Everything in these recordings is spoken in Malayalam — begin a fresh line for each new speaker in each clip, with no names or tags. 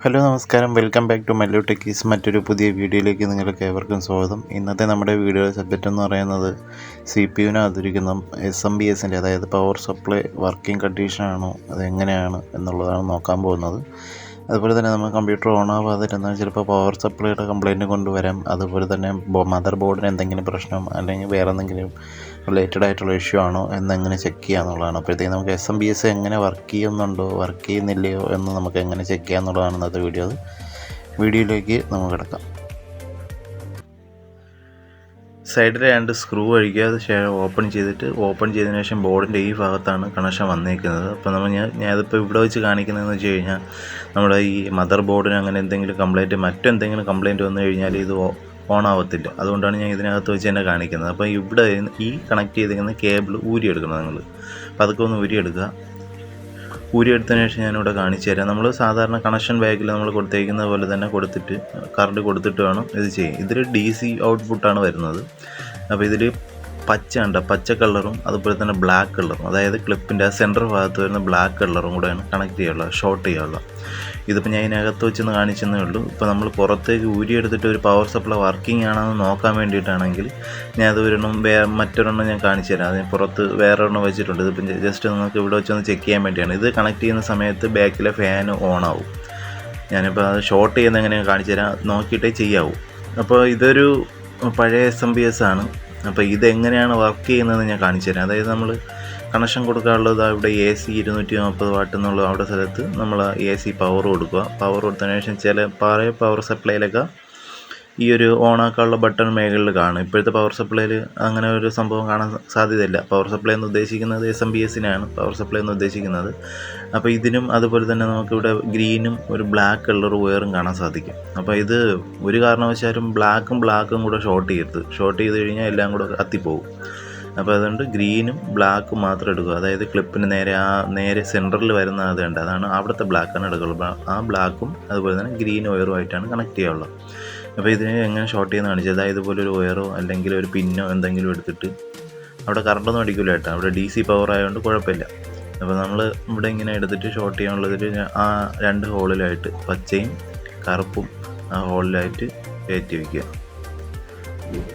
ഹലോ നമസ്കാരം, welcome back to Mallu techies. മറ്റൊരു പുതിയ വീഡിയോയിലേക്ക് നിങ്ങൾക്ക് ഏവർക്കും സ്വാഗതം. ഇന്നത്തെ നമ്മുടെ വീഡിയോ സബ്ജക്റ്റ് എന്ന് പറയുന്നത് CPU-നകത്തിരിക്കുന്ന SMPS-ൻ്റെ അതായത് പവർ സപ്ലൈ വർക്കിംഗ് കണ്ടീഷനാണോ, അതെങ്ങനെയാണ് എന്നുള്ളതാണ് നോക്കാൻ പോകുന്നത്. അതുപോലെ തന്നെ നമ്മൾ കമ്പ്യൂട്ടർ ഓൺ ആവാതിരുന്നാൽ ചിലപ്പോൾ പവർ സപ്ലൈയുടെ കംപ്ലയിൻറ്റ് കൊണ്ടുവരാം. അതുപോലെ തന്നെ മദർ ബോർഡിന് എന്തെങ്കിലും പ്രശ്നം അല്ലെങ്കിൽ വേറെ എന്തെങ്കിലും റിലേറ്റഡ് ആയിട്ടുള്ള ഇഷ്യൂ ആണോ എന്നെങ്ങനെ ചെക്ക് ചെയ്യുക എന്നുള്ളതാണ്. അപ്പോഴത്തേക്ക് നമുക്ക് SMPS എങ്ങനെ വർക്ക് ചെയ്യുന്നുണ്ടോ വർക്ക് ചെയ്യുന്നില്ലയോ എന്ന് നമുക്ക് എങ്ങനെ ചെക്ക് ചെയ്യുക എന്നുള്ളതാണ് ഇന്നത്തെ വീഡിയോയിലേക്ക് നമുക്ക് കിടക്കാം. സൈഡിൽ 2 സ്ക്രൂ അഴിക്കുക, ഓപ്പൺ ചെയ്തതിന് ശേഷം ബോർഡിൻ്റെ ഈ ഭാഗത്താണ് കണക്ഷൻ വന്നിരിക്കുന്നത്. അപ്പോൾ ഞാനിതിപ്പോൾ ഇവിടെ വെച്ച് കാണിക്കുന്നതെന്ന് വെച്ച് കഴിഞ്ഞാൽ നമ്മുടെ ഈ മദർ ബോർഡിന് അങ്ങനെ എന്തെങ്കിലും മറ്റെന്തെങ്കിലും കംപ്ലയിൻറ്റ് വന്നു കഴിഞ്ഞാൽ ഇത് ഓൺ ആവത്തില്ല. അതുകൊണ്ടാണ് ഞാൻ ഇതിനകത്ത് വെച്ച് തന്നെ കാണിക്കുന്നത്. അപ്പോൾ ഇവിടെ ഈ കണക്ട് ചെയ്തിരിക്കുന്ന കേബിൾ ഊരിയെടുക്കണം. നിങ്ങൾ അപ്പോൾ അതൊക്കെ ഒന്ന് ഊരിയെടുത്തതിന് ശേഷം ഞാനിവിടെ കാണിച്ചു തരാം. നമ്മൾ സാധാരണ കണക്ഷൻ ബാഗിൽ നമ്മൾ കൊടുത്തേക്കുന്ന പോലെ തന്നെ കറണ്ട് കൊടുത്തിട്ട് വേണം ഇത് ചെയ്യാൻ. ഇതിൽ DC ഔട്ട്പുട്ടാണ് വരുന്നത്. അപ്പോൾ ഇതിൽ പച്ച കളറും അതുപോലെ തന്നെ ബ്ലാക്ക് കളറും, അതായത് ക്ലിപ്പിൻ്റെ സെൻറ്റർ ഭാഗത്ത് വരുന്ന ബ്ലാക്ക് കളറും കൂടെയാണ് കണക്ട് ചെയ്യാനുള്ളത്, ഷോർട്ട് ചെയ്യാനുള്ളത്. ഇതിപ്പോൾ ഞാൻ ഇതിനകത്ത് വെച്ചൊന്ന് കാണിച്ചെന്നേ ഉള്ളൂ. ഇപ്പോൾ നമ്മൾ പുറത്തേക്ക് ഊരിയെടുത്തിട്ട് ഒരു പവർ സപ്ലൈ വർക്കിംഗ് ആണെന്ന് നോക്കാൻ വേണ്ടിയിട്ടാണെങ്കിൽ ഞാൻ അത് മറ്റൊരെണ്ണം ഞാൻ കാണിച്ചു തരാം. അതിന് പുറത്ത് വേറൊരെണ്ണം വെച്ചിട്ടുണ്ട്. ഇതിപ്പോൾ ജസ്റ്റ് നിങ്ങൾക്ക് ഇവിടെ വെച്ചൊന്ന് ചെക്ക് ചെയ്യാൻ വേണ്ടിയാണ്. ഇത് കണക്ട് ചെയ്യുന്ന സമയത്ത് ബാക്കിലെ ഫാൻ ഓൺ ആവും. ഞാനിപ്പോൾ അത് ഷോർട്ട് ചെയ്യുന്ന എങ്ങനെയാണ് കാണിച്ചു തരാം, നോക്കിയിട്ടേ ചെയ്യാവൂ. അപ്പോൾ ഇതൊരു പഴയ SMPS ആണ്. അപ്പോൾ ഇതെങ്ങനെയാണ് വർക്ക് ചെയ്യുന്നതെന്ന് ഞാൻ കാണിച്ചു തരാം. അതായത് നമ്മൾ കണക്ഷൻ കൊടുക്കാനുള്ളത് ഇവിടെ AC 230 വാട്ട് എന്നുള്ള അവിടെ സ്ഥലത്ത് നമ്മൾ AC പവർ കൊടുക്കുക. പവർ കൊടുത്തതിന് ശേഷം പവർ സപ്ലൈയിലൊക്കെ ഈ ഒരു ഓണാക്കാനുള്ള ബട്ടൺ മേഖലയിൽ കാണും. ഇപ്പോഴത്തെ പവർ സപ്ലൈയിൽ അങ്ങനെ ഒരു സംഭവം കാണാൻ സാധ്യതയില്ല. പവർ സപ്ലൈ എന്ന് ഉദ്ദേശിക്കുന്നത് SMPS-നാണ് പവർ സപ്ലൈ എന്ന് ഉദ്ദേശിക്കുന്നത്. അപ്പോൾ ഇതിനും അതുപോലെ തന്നെ നമുക്കിവിടെ ഗ്രീനും ഒരു ബ്ലാക്ക് കളർ വയറും കാണാൻ സാധിക്കും. അപ്പോൾ ഇത് ഒരു കാരണവശാലും ബ്ലാക്കും കൂടെ ഷോർട്ട് ചെയ്ത് കഴിഞ്ഞാൽ എല്ലാം കൂടെ കത്തിപ്പോവും. അപ്പോൾ അതുകൊണ്ട് ഗ്രീനും ബ്ലാക്കും മാത്രം എടുക്കുക. അതായത് ക്ലിപ്പിന് നേരെ സെൻറ്ററിൽ വരുന്ന അതാണ് അവിടുത്തെ ബ്ലാക്കാണ് എടുക്കുള്ളൂ. ആ ബ്ലാക്കും അതുപോലെ തന്നെ ഗ്രീൻ വയറുമായിട്ടാണ് കണക്ട് ചെയ്യാനുള്ളത്. അപ്പോൾ ഇതിനെ എങ്ങനെ ഷോർട്ട് ചെയ്യുന്ന കാണിച്ചത്, അതായത് ഇതുപോലെ ഒരു വയറോ അല്ലെങ്കിൽ ഒരു പിന്നോ എന്തെങ്കിലും എടുത്തിട്ട്, അവിടെ കറണ്ടൊന്നും അടിക്കില്ല കേട്ടോ, അവിടെ DC പവർ ആയതുകൊണ്ട് കുഴപ്പമില്ല. അപ്പോൾ നമ്മൾ ഇവിടെ ഇങ്ങനെ എടുത്തിട്ട് ഷോർട്ട് ചെയ്യാനുള്ളതിൽ ആ 2 ഹോളിലായിട്ട് പച്ചയും കറുപ്പും ആ ഹോളിലായിട്ട് കയറ്റി വയ്ക്കുക.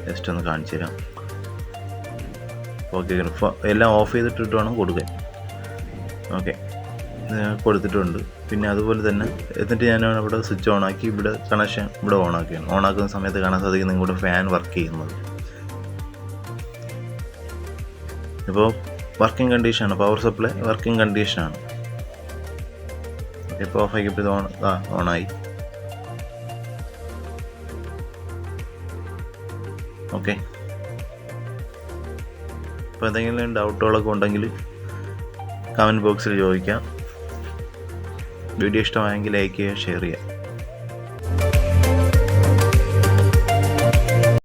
ജസ്റ്റ് ഒന്ന് കാണിച്ചു തരാം. ഓക്കെ, എല്ലാം ഓഫ് ചെയ്തിട്ടിട്ട് വേണം കൊടുക്കാൻ. ഓക്കെ, കൊടുത്തിട്ടുണ്ട്. പിന്നെ അതുപോലെ തന്നെ എന്നിട്ട് ഞാൻ ഇവിടെ സ്വിച്ച് ഓണാക്കി ഇവിടെ കണക്ഷൻ ഇവിടെ ഓണാക്കുന്ന സമയത്ത് കാണാൻ സാധിക്കും ഇവിടെ ഫാൻ വർക്ക് ചെയ്യുന്നത്. ഇപ്പോൾ വർക്കിംഗ് കണ്ടീഷനാണ്, പവർ സപ്ലൈ വർക്കിംഗ് കണ്ടീഷനാണ്. ഇപ്പോൾ ഓഫ് ആക്കിയപ്പോൾ ഇത് ഓണായി. ഓക്കെ, അപ്പോൾ എന്തെങ്കിലും ഡൗട്ടുകളൊക്കെ ഉണ്ടെങ്കിൽ കമൻറ്റ് ബോക്സിൽ ചോദിക്കാം. വീഡിയോ ഇഷ്ടമായെങ്കിൽ ലൈക്ക് ചെയ്യുക, ഷെയർ ചെയ്യുക.